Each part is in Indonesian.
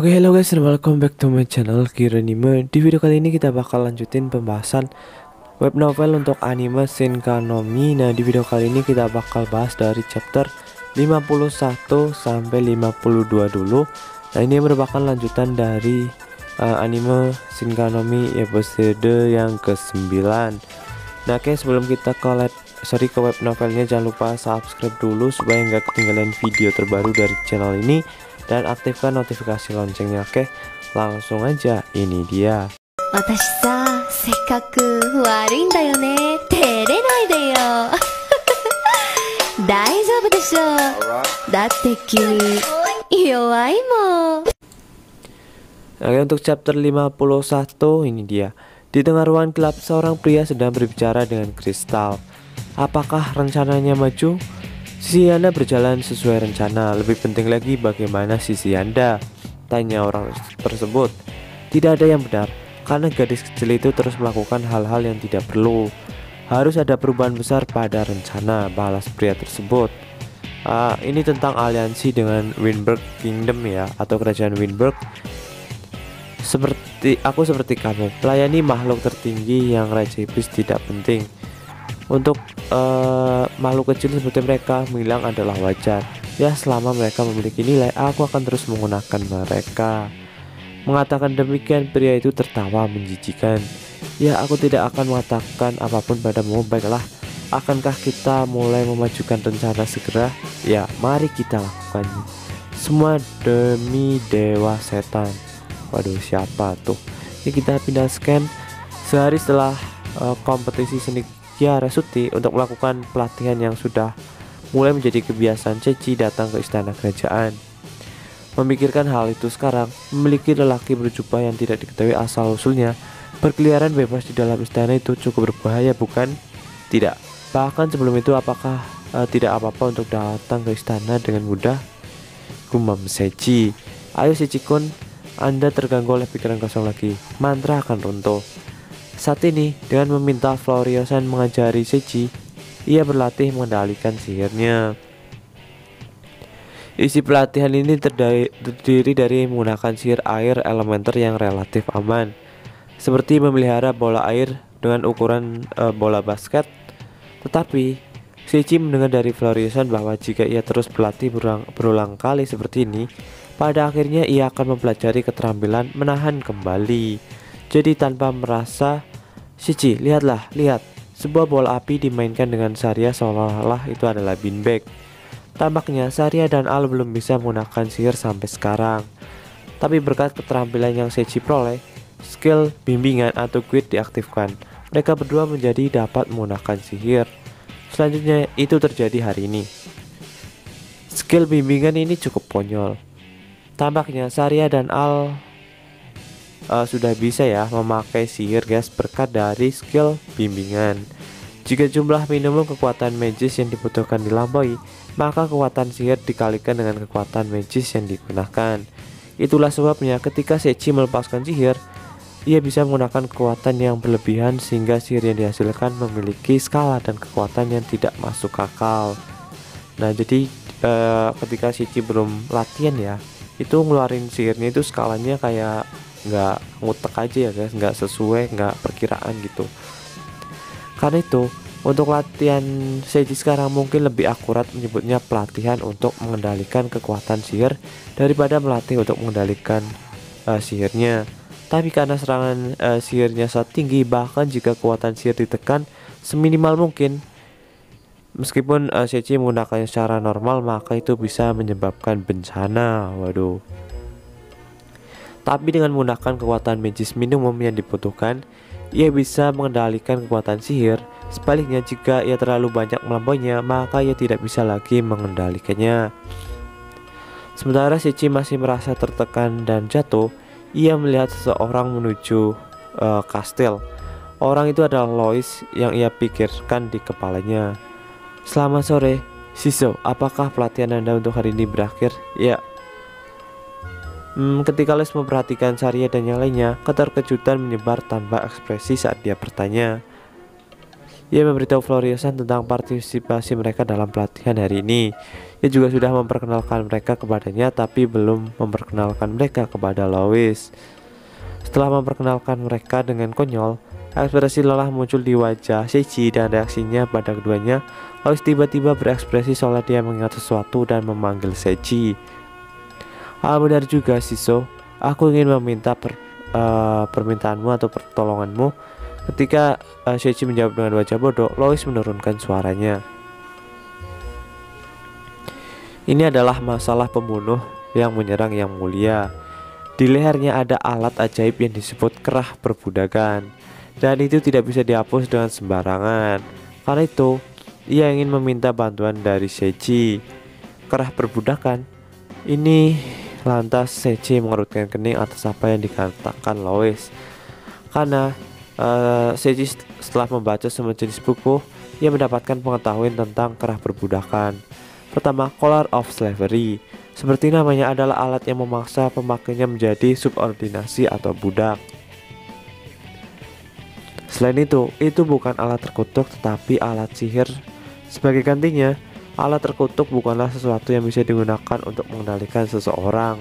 Oke, hello guys and welcome back to my channel Kira Anime. Di video kali ini kita bakal lanjutin pembahasan web novel untuk anime Shinka no Mi. Nah, di video kali ini kita bakal bahas dari chapter 51 sampai 52 dulu. Nah, ini merupakan lanjutan dari anime Shinka no Mi episode yang ke-9. Nah, oke, sebelum kita ke web novelnya, jangan lupa subscribe dulu supaya nggak ketinggalan video terbaru dari channel ini. Dan aktifkan notifikasi loncengnya. Oke, langsung aja, ini dia. Oke, untuk chapter 51 ini dia. Di tengah ruang gelap, seorang pria sedang berbicara dengan kristal. Apakah rencananya maju? Sisi Anda berjalan sesuai rencana. Lebih penting lagi, bagaimana sisi Anda? Tanya orang tersebut. Tidak ada yang benar, karena gadis kecil itu terus melakukan hal-hal yang tidak perlu. Harus ada perubahan besar pada rencana, balas pria tersebut. Ini tentang aliansi dengan Windberg Kingdom ya, atau kerajaan Windberg. Seperti kamu, pelayani makhluk tertinggi yang Raja Iblis tidak penting. Untuk makhluk kecil seperti mereka, menghilang adalah wajar. Ya, selama mereka memiliki nilai, aku akan terus menggunakan mereka. Mengatakan demikian, pria itu tertawa menjijikan. Ya, aku tidak akan mengatakan apapun padamu. Baiklah, akankah kita mulai memajukan rencana segera? Ya, mari kita lakukannya. Semua demi dewa setan. Waduh, siapa tuh? Ini kita pindah scan. Sehari setelah kompetisi seni Kiara Suti untuk melakukan pelatihan yang sudah mulai menjadi kebiasaan, Ceci datang ke istana kerajaan. Memikirkan hal itu sekarang, memiliki lelaki berjubah yang tidak diketahui asal-usulnya berkeliaran bebas di dalam istana itu cukup berbahaya, bukan? Tidak. Bahkan sebelum itu, apakah tidak apa-apa untuk datang ke istana dengan mudah? Gumam Ceci. Ayo Ceci-kun, Anda terganggu oleh pikiran kosong lagi. Mantra akan runtuh. Saat ini, dengan meminta Floriosan mengajari Ceci, ia berlatih mengendalikan sihirnya. Isi pelatihan ini terdiri dari menggunakan sihir air elementer yang relatif aman, seperti memelihara bola air dengan ukuran bola basket. Tetapi, Ceci mendengar dari Floriosan bahwa jika ia terus berlatih berulang kali seperti ini, pada akhirnya ia akan mempelajari keterampilan menahan kembali. Jadi tanpa merasa, Ceci, lihat. Sebuah bola api dimainkan dengan Saria seolah-olah itu adalah beanbag. Tampaknya Saria dan Al belum bisa menggunakan sihir sampai sekarang. Tapi berkat keterampilan yang Ceci peroleh, skill bimbingan atau guide diaktifkan. Mereka berdua menjadi dapat menggunakan sihir. Selanjutnya itu terjadi hari ini. Skill bimbingan ini cukup konyol. Tampaknya Saria dan Al sudah bisa ya memakai sihir guys, berkat dari skill bimbingan. Jika jumlah minimum kekuatan magis yang dibutuhkan dilampaui, maka kekuatan sihir dikalikan dengan kekuatan magis yang digunakan. Itulah sebabnya ketika Ceci melepaskan sihir, ia bisa menggunakan kekuatan yang berlebihan sehingga sihir yang dihasilkan memiliki skala dan kekuatan yang tidak masuk akal. Nah, jadi ketika Ceci belum latihan ya, itu ngeluarin sihirnya itu skalanya kayak nggak ngutek aja ya guys, nggak sesuai, nggak perkiraan gitu. Karena itu, untuk latihan Seiji sekarang mungkin lebih akurat menyebutnya pelatihan untuk mengendalikan kekuatan sihir daripada melatih untuk mengendalikan sihirnya. Tapi karena serangan sihirnya sangat tinggi, bahkan jika kekuatan sihir ditekan seminimal mungkin, meskipun Seiji menggunakannya secara normal, maka itu bisa menyebabkan bencana. Waduh. Tapi dengan menggunakan kekuatan magis minimum yang dibutuhkan, ia bisa mengendalikan kekuatan sihir. Sebaliknya, jika ia terlalu banyak melampauinya, maka ia tidak bisa lagi mengendalikannya. Sementara Ceci masih merasa tertekan dan jatuh, ia melihat seseorang menuju kastil. Orang itu adalah Lois yang ia pikirkan di kepalanya. Selamat sore, Shiso. Apakah pelatihan Anda untuk hari ini berakhir? Ya. Ketika Les memperhatikan Saria dan yang lainnya, keterkejutan menyebar tanpa ekspresi saat dia bertanya. Ia memberitahu Floriosan tentang partisipasi mereka dalam pelatihan hari ini. Ia juga sudah memperkenalkan mereka kepadanya, tapi belum memperkenalkan mereka kepada Lois. Setelah memperkenalkan mereka dengan konyol, ekspresi lelah muncul di wajah Seichi dan reaksinya pada keduanya. Lois tiba-tiba berekspresi seolah dia mengingat sesuatu dan memanggil Seichi. Benar juga, Shiso. Aku ingin meminta permintaanmu atau pertolonganmu. Ketika Seichi menjawab dengan wajah bodoh, Lois menurunkan suaranya. Ini adalah masalah pembunuh yang menyerang Yang Mulia. Di lehernya ada alat ajaib yang disebut kerah perbudakan, dan itu tidak bisa dihapus dengan sembarangan. Karena itu, ia ingin meminta bantuan dari Seichi. Kerah perbudakan ini. Lantas Seichi mengerutkan kening atas apa yang dikatakan Lois. Karena Seichi setelah membaca semua jenis buku, ia mendapatkan pengetahuan tentang kerah perbudakan. Pertama, Collar of Slavery. Seperti namanya, adalah alat yang memaksa pemakainya menjadi subordinasi atau budak. Selain itu bukan alat terkutuk tetapi alat sihir. Sebagai gantinya, alat terkutuk bukanlah sesuatu yang bisa digunakan untuk mengendalikan seseorang.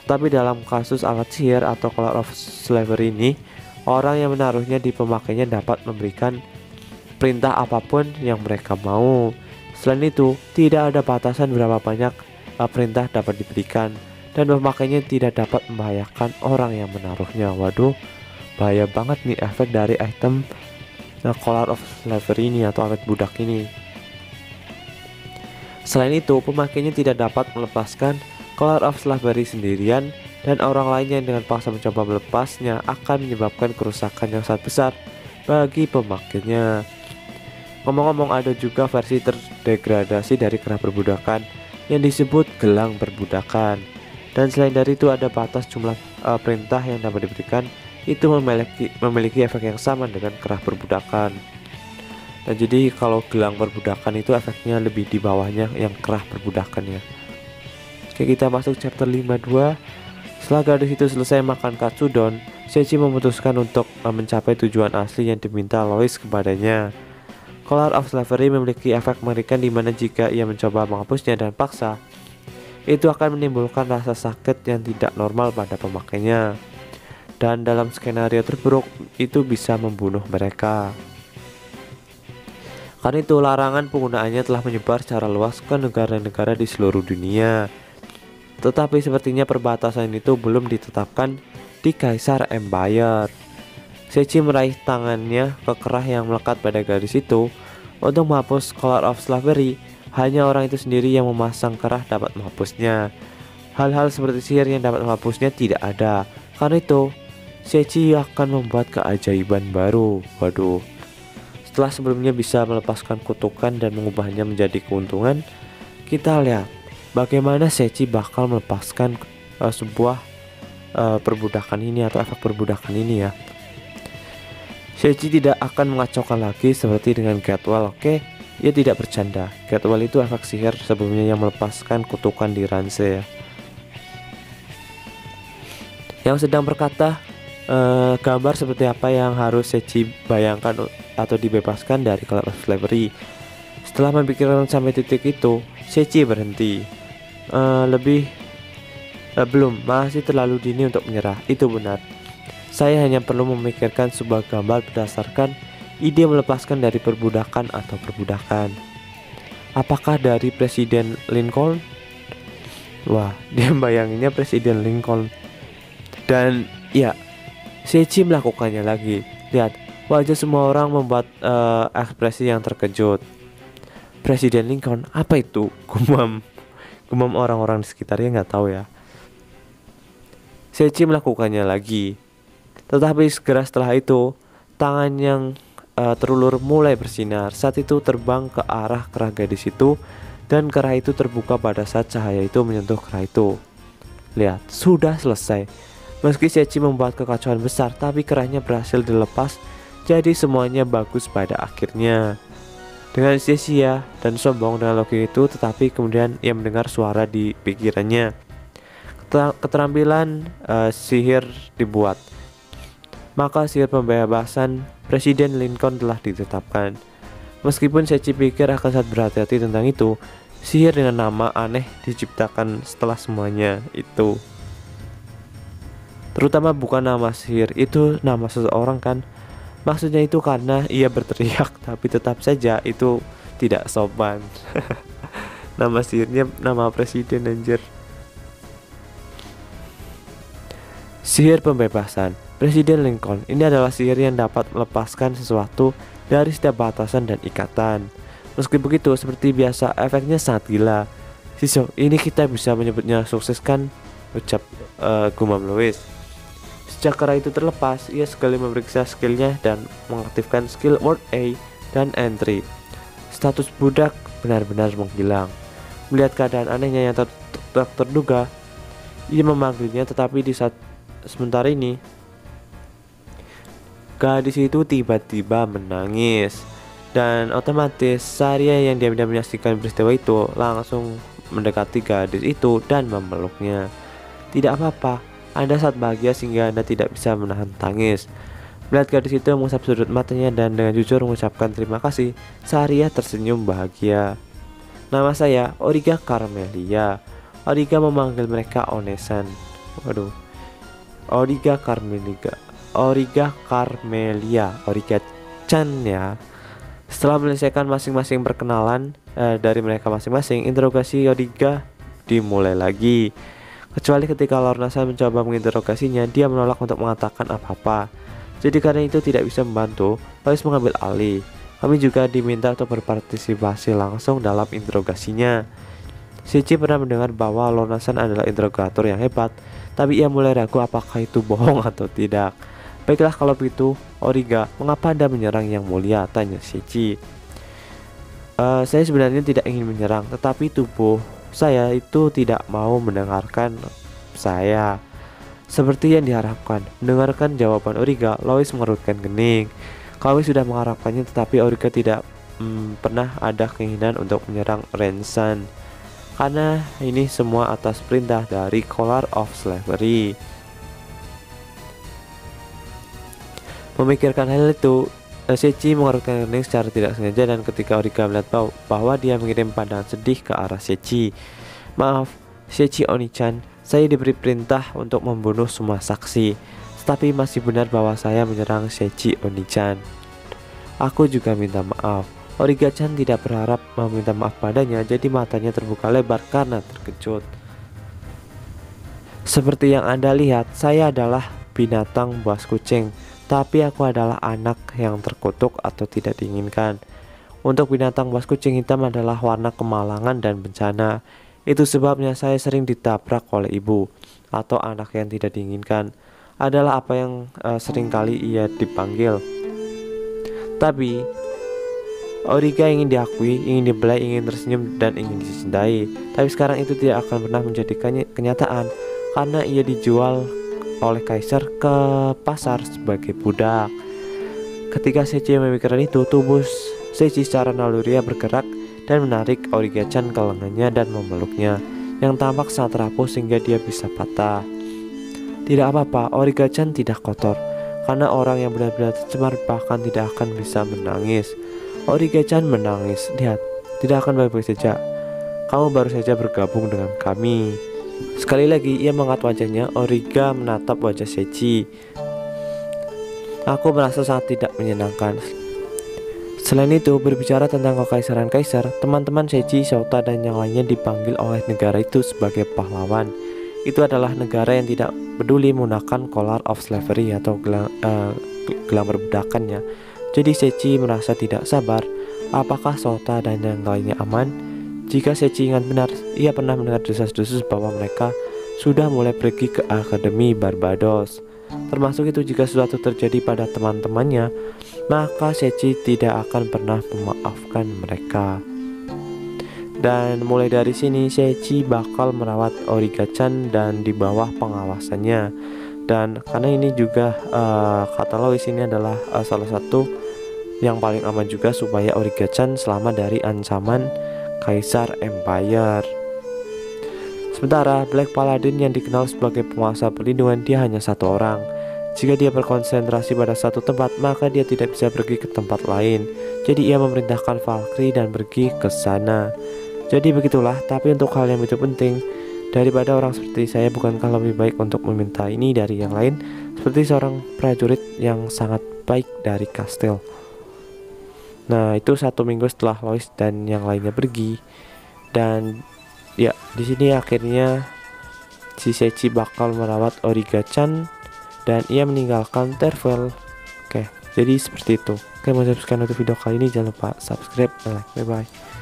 Tetapi dalam kasus alat sihir atau Collar of Slavery ini, orang yang menaruhnya di pemakainya dapat memberikan perintah apapun yang mereka mau. Selain itu, tidak ada batasan berapa banyak perintah dapat diberikan, dan pemakainya tidak dapat membahayakan orang yang menaruhnya. Waduh, bahaya banget nih efek dari item Collar of Slavery ini atau alat budak ini. Selain itu, pemakainya tidak dapat melepaskan Collar of Slavery sendirian, dan orang lain yang dengan paksa mencoba melepasnya akan menyebabkan kerusakan yang sangat besar bagi pemakainya. Ngomong-ngomong, ada juga versi terdegradasi dari kerah perbudakan yang disebut gelang perbudakan. Dan selain dari itu, ada batas jumlah perintah yang dapat diberikan. Itu memiliki efek yang sama dengan kerah perbudakan. Nah, jadi kalau gelang perbudakan itu efeknya lebih di bawahnya yang kerah perbudakan ya. Oke, kita masuk chapter 52. Setelah gadis itu selesai makan katsudon, Seichi memutuskan untuk mencapai tujuan asli yang diminta Lois kepadanya. Collar of Slavery memiliki efek mengerikan di mana jika ia mencoba menghapusnya dan paksa, itu akan menimbulkan rasa sakit yang tidak normal pada pemakainya. Dan dalam skenario terburuk, itu bisa membunuh mereka. Karena itu, larangan penggunaannya telah menyebar secara luas ke negara-negara di seluruh dunia. Tetapi sepertinya perbatasan itu belum ditetapkan di Kaisar Empire. Seichi meraih tangannya ke kerah yang melekat pada gadis itu untuk menghapus Collar of Slavery. Hanya orang itu sendiri yang memasang kerah dapat menghapusnya. Hal-hal seperti sihir yang dapat menghapusnya tidak ada. Karena itu, Seichi akan membuat keajaiban baru. Waduh. Setelah sebelumnya bisa melepaskan kutukan dan mengubahnya menjadi keuntungan, kita lihat bagaimana Seichi bakal melepaskan sebuah perbudakan ini atau efek perbudakan ini ya. Seichi tidak akan mengacaukan lagi seperti dengan Getwell. Oke, ia tidak bercanda. Getwell itu efek sihir sebelumnya yang melepaskan kutukan di Ranse ya. Yang sedang berkata, gambar seperti apa yang harus Seichi bayangkan atau dibebaskan dari Collar of Slavery. Setelah memikirkan sampai titik itu, Seichi berhenti. Belum, masih terlalu dini untuk menyerah. Itu benar. Saya hanya perlu memikirkan sebuah gambar berdasarkan ide melepaskan dari perbudakan atau perbudakan. Apakah dari Presiden Lincoln? Wah, dia bayanginnya Presiden Lincoln. Dan ya, Seichi melakukannya lagi. Lihat, wajah semua orang membuat ekspresi yang terkejut. Presiden Lincoln, apa itu? Gumam orang-orang di sekitarnya nggak tahu ya. Seichi melakukannya lagi. Tetapi segera setelah itu, tangan yang terulur mulai bersinar. Saat itu terbang ke arah kerah gadis itu, dan kerah itu terbuka pada saat cahaya itu menyentuh kerah itu. Lihat, sudah selesai. Meski Seichi membuat kekacauan besar, tapi kerahnya berhasil dilepas. Jadi semuanya bagus pada akhirnya. Dengan sia-sia dan sombong dengan logika itu, tetapi kemudian ia mendengar suara di pikirannya. Keterampilan sihir dibuat. maka sihir pembebasan Presiden Lincoln telah ditetapkan. Meskipun Sechi pikir akan sangat berhati-hati tentang itu, sihir dengan nama aneh diciptakan setelah semuanya itu. Terutama bukan nama sihir, itu nama seseorang kan. Maksudnya itu karena ia berteriak, tapi tetap saja itu tidak sopan. Nama sihirnya nama presiden anjir. Sihir pembebasan Presiden Lincoln. Ini adalah sihir yang dapat melepaskan sesuatu dari setiap batasan dan ikatan. Meski begitu, seperti biasa, efeknya sangat gila. So, ini kita bisa menyebutnya sukses kan? Ucap gumam Louis. Sejak kera itu terlepas, ia sekali memeriksa skillnya dan mengaktifkan skill Word A dan Entry. Status budak benar-benar menghilang. Melihat keadaan anehnya yang tak terduga, ia memanggilnya, tetapi di saat sementara ini gadis itu tiba-tiba menangis. Dan otomatis Saria yang diam-diam menyaksikan peristiwa itu langsung mendekati gadis itu dan memeluknya. Tidak apa-apa, Anda saat bahagia sehingga Anda tidak bisa menahan tangis. Melihat gadis itu mengusap sudut matanya dan dengan jujur mengucapkan terima kasih, Saria tersenyum bahagia. Nama saya Origa Carmelia. Origa memanggil mereka Onesan. Waduh, Origa Carmelia, Origa Chan ya. Setelah menyelesaikan masing-masing perkenalan dari mereka masing-masing, interogasi Origa dimulai lagi. Kecuali ketika Lornasan mencoba menginterogasinya, dia menolak untuk mengatakan apa-apa. Jadi karena itu tidak bisa membantu, Lois mengambil alih. Kami juga diminta untuk berpartisipasi langsung dalam interogasinya. Sechi pernah mendengar bahwa Lornasan adalah interrogator yang hebat, tapi ia mulai ragu apakah itu bohong atau tidak. Baiklah kalau begitu, Origa, mengapa Anda menyerang yang mulia? Tanya Sechi. Saya sebenarnya tidak ingin menyerang, tetapi tubuh saya itu tidak mau mendengarkan saya. Seperti yang diharapkan. Mendengarkan jawaban Origa, Lois mengerutkan kening. Kami sudah mengharapkannya, tetapi Origa tidak pernah ada keinginan untuk menyerang Rensan. Karena ini semua atas perintah dari Collar of Slavery. Memikirkan hal itu, Sechi mengerutkan kening secara tidak sengaja, dan ketika Origa melihat bahwa dia mengirim pandangan sedih ke arah Sechi. Maaf, Sechi Oni-chan, saya diberi perintah untuk membunuh semua saksi, tetapi masih benar bahwa saya menyerang Sechi Oni-chan. Aku juga minta maaf. Origa-chan tidak berharap meminta maaf padanya, jadi matanya terbuka lebar karena terkejut. Seperti yang Anda lihat, saya adalah binatang buas kucing, tapi aku adalah anak yang terkutuk atau tidak diinginkan. Untuk binatang buas kucing hitam adalah warna kemalangan dan bencana. Itu sebabnya saya sering ditabrak oleh ibu atau anak yang tidak diinginkan. Adalah apa yang sering kali ia dipanggil. Tapi Origa ingin diakui, ingin dibelai, ingin tersenyum, dan ingin dicintai. Tapi sekarang itu tidak akan pernah menjadi kenyataan karena ia dijual oleh kaisar ke pasar sebagai budak. Ketika Sechi memikirkan itu, tubuh Sechi secara naluriah bergerak dan menarik Origa-chan ke lengannya dan memeluknya, yang tampak sangat rapuh sehingga dia bisa patah. Tidak apa-apa, Origa-chan tidak kotor, karena orang yang benar-benar tercemar bahkan tidak akan bisa menangis. Origa-chan menangis. Lihat, tidak akan baik-baik saja. Kamu baru saja bergabung dengan kami. Sekali lagi ia mengangkat wajahnya. Origa menatap wajah Sechi. Aku merasa sangat tidak menyenangkan. Selain itu, berbicara tentang kekaisaran kaisar, teman-teman Sechi, Shota, dan yang lainnya dipanggil oleh negara itu sebagai pahlawan. Itu adalah negara yang tidak peduli menggunakan Collar of Slavery atau gelang perbudakannya. Jadi Sechi merasa tidak sabar. Apakah Shota dan yang lainnya aman? Jika Sechi ingat benar, ia pernah mendengar desas-desus bahwa mereka sudah mulai pergi ke Akademi Barbados. Termasuk itu jika sesuatu terjadi pada teman-temannya, maka Sechi tidak akan pernah memaafkan mereka. Dan mulai dari sini Sechi bakal merawat Origa-chan dan di bawah pengawasannya. Dan karena ini juga kata Lois ini adalah salah satu yang paling aman juga supaya Origa-chan selamat dari ancaman Kaisar Empire. Sementara Black Paladin yang dikenal sebagai penguasa perlindungan, dia hanya satu orang. Jika dia berkonsentrasi pada satu tempat, maka dia tidak bisa pergi ke tempat lain. Jadi ia memerintahkan Valkyrie dan pergi ke sana. Jadi begitulah, tapi untuk hal yang begitu penting, daripada orang seperti saya, bukankah lebih baik untuk meminta ini dari yang lain, seperti seorang prajurit yang sangat baik dari kastil. Nah, itu 1 minggu setelah Lois dan yang lainnya pergi. Dan ya, di sini akhirnya si Sechi bakal merawat Origa-chan dan ia meninggalkan Tervel. Oke, jadi seperti itu. Oke, mau subscribe untuk video kali ini, jangan lupa subscribe dan like. Bye bye.